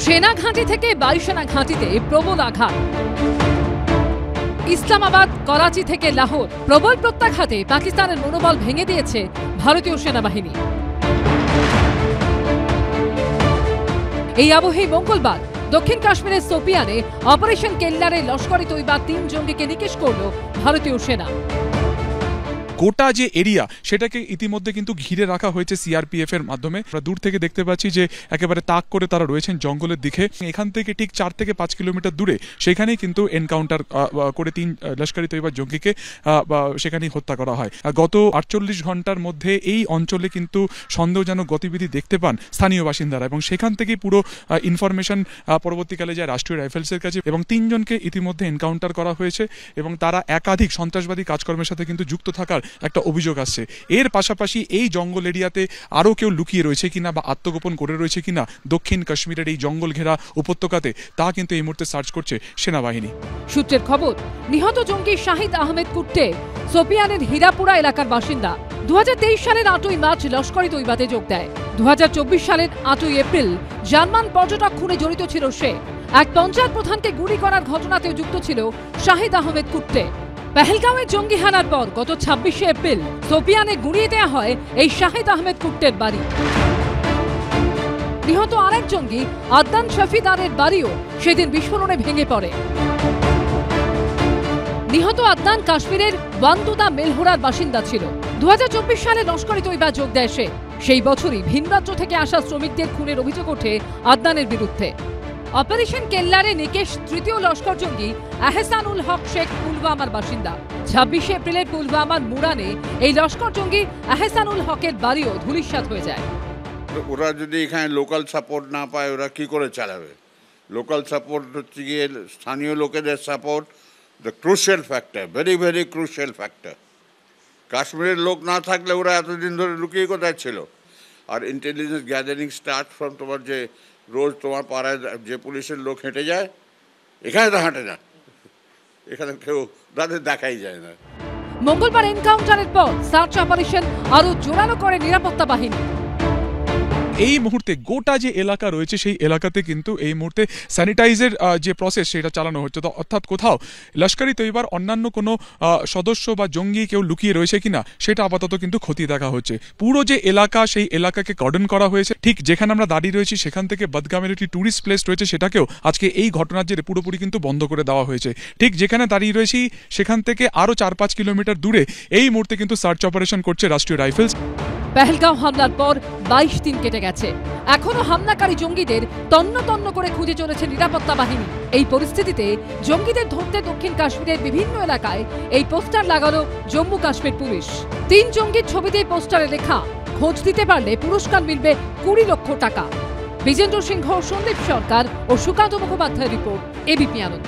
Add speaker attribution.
Speaker 1: সেনা ঘাঁটি থেকে বায়ুসেনা ঘাঁটিতে প্রবল আঘাত। ইসলামাবাদ, করাচি থেকে লাহোর প্রবল প্রত্যাঘাতে পাকিস্তানের মনোবল ভেঙে দিয়েছে ভারতীয় সেনাবাহিনী। এই আবহেই মঙ্গলবার দক্ষিণ কাশ্মীরের সোপিয়ানে অপারেশন কেল্লারে লস্কর-ই তৈবার ৩ জঙ্গিকে নিকেশ করল ভারতীয় সেনা।
Speaker 2: গোটা যে এরিয়া সেটাকে ইতিমধ্যে কিন্তু ঘিরে রাখা হয়েছে সিআরপিএফ এর মাধ্যমে। আমরা দূর থেকে দেখতে পাচ্ছি যে একেবারে তাক করে তারা রয়েছেন জঙ্গলের দিকে। এখান থেকে ঠিক 4 থেকে 5 কিলোমিটার দূরে সেখানেই কিন্তু এনকাউন্টার করে 3 লস্কর-ই তৈবার জঙ্গিকে সেখানেই হত্যা করা হয়। গত 48 ঘন্টার মধ্যে এই অঞ্চলে কিন্তু সন্দেহজনক গতিবিধি দেখতে পান স্থানীয় বাসিন্দারা এবং সেখান থেকেই পুরো ইনফরমেশন পরবর্তীকালে যায় রাষ্ট্রীয় রাইফেলসের কাছে এবং 3 জনকে ইতিমধ্যে এনকাউন্টার করা হয়েছে এবং তারা একাধিক সন্ত্রাসবাদী কাজকর্মের সাথে কিন্তু যুক্ত থাকার একটা অভিযোগ আসছে। এর পাশাপাশি এই জঙ্গল এরিয়াতে আরও কেউ লুকিয়ে রয়েছে কিনা বা আত্মগোপন করে রয়েছে কিনা দক্ষিণ কাশ্মীরের এই জঙ্গল ঘেরা উপত্যকাতে তা কিন্তু এই মুহূর্তে সার্চ করছে সেনাবাহিনী।
Speaker 1: সূত্রের খবর, নিহত জঙ্গি শাহিদ আহমেদ কুট্টে সোপিয়ানের হীরাপুরা এলাকার বাসিন্দা। 2023 সালের 8ই মার্চ লস্কর-ই তৈবাতে যোগ দেয়। 2024 সালের 8ই এপ্রিল জার্মান পর্যটক খুনে জড়িত ছিল সে। এক পঞ্চায়েত প্রধানকে গুলি করার ঘটনাতেও যুক্ত ছিল শাহিদ আহমেদ কুট্টে। পেহেলগাঁওয়ে জঙ্গি হানার পর গত 26শে এপ্রিল সোপিয়ানে গুড়িয়ে দেওয়া হয় এই শাহিদ আহমেদ কুট্টের বাড়ি। নিহত আরেক জঙ্গি আদনান শফিদারের বাড়িও সেদিন বিস্ফোরণে ভেঙে পড়ে। নিহত আদনান কাশ্মীরের ওয়ান্তুদা মেলহোরার বাসিন্দা ছিল। 2024 সালে লস্কর-ই তৈবা যোগ দেয় সে। সেই বছরই ভিন রাজ্য থেকে আসা শ্রমিকদের খুনের অভিযোগ ওঠে আদনানের বিরুদ্ধে। অপারেশন কেল্লারে নিকেশ তৃতীয় লস্কর জঙ্গি আহসানুল হক শেখ পুলওয়ামার বাসিন্দা। 26শে এপ্রিলের পুলওয়ামার মুরানে এই লস্কর জঙ্গি আহসানুল হকের বাড়িও ধূলিসাৎ হয়ে যায়।
Speaker 3: ওরা যদি এখানে লোকাল সাপোর্ট না পায় ওরা কি করে চালাবে? লোকাল সাপোর্ট হচ্ছে গিয়ে স্থানীয় লোকেদের support, the crucial factor, very very crucial factor. কাশ্মীরের লোক না থাকলে ওরা এতদিন ধরে লুকিয়ে কোথায় ছিল? আর ইন্টেলিজেন্স গ্যাদারিং স্টার্ট ফ্রম তোমার যে রোজ তোমার পাড়ায় যে পুলিশের লোক হেঁটে যায়, এখানে তো হাঁটে না, এখানে কেউ তাদের দেখাই যায় না।
Speaker 1: মঙ্গলবার এনকাউন্টারের পর সার্চ অপারেশন আরো জোরালো করে নিরাপত্তা বাহিনী।
Speaker 2: এই মুহূর্তে গোটা যে এলাকা রয়েছে সেই এলাকাতে কিন্তু এই মুহূর্তে স্যানিটাইজের যে প্রসেস সেটা চালানো হচ্ছে। তো অর্থাৎ কোথাও লস্কর-ই তৈবার অন্যান্য কোনো সদস্য বা জঙ্গি কেউ লুকিয়ে রয়েছে কিনা সেটা আপাতত কিন্তু খতিয়ে দেখা হচ্ছে। পুরো যে এলাকা সেই এলাকাকে কর্ডন করা হয়েছে। ঠিক যেখানে আমরা দাঁড়িয়ে রয়েছি সেখান থেকে বদগামের একটি ট্যুরিস্ট প্লেস রয়েছে সেটাকেও আজকে এই ঘটনার জেরে পুরোপুরি কিন্তু বন্ধ করে দেওয়া হয়েছে। ঠিক যেখানে দাঁড়িয়ে রয়েছি সেখান থেকে আরও 4-5 কিলোমিটার দূরে এই মুহূর্তে কিন্তু সার্চ অপারেশন করছে রাষ্ট্রীয় রাইফেলস।
Speaker 1: পেহেলগাঁও হামলার পর 22 দিন কেটে গেছে। এখনো হামলাকারী জঙ্গিদের তন্ন তন্ন করে খুঁজে চলেছে নিরাপত্তা বাহিনী। এই পরিস্থিতিতে জঙ্গিদের ধরতে দক্ষিণ কাশ্মীরের বিভিন্ন এলাকায় এই পোস্টার লাগালো জম্মু কাশ্মীর পুলিশ। 3 জঙ্গির ছবিতেই পোস্টারে লেখা, খোঁজ দিতে পারলে পুরস্কার মিলবে 20 লক্ষ টাকা। বিজেন্দ্র সিংহ, সন্দীপ সরকার ও সুকান্ত মুখোপাধ্যায়ের রিপোর্ট, এবিপি আনন্দ।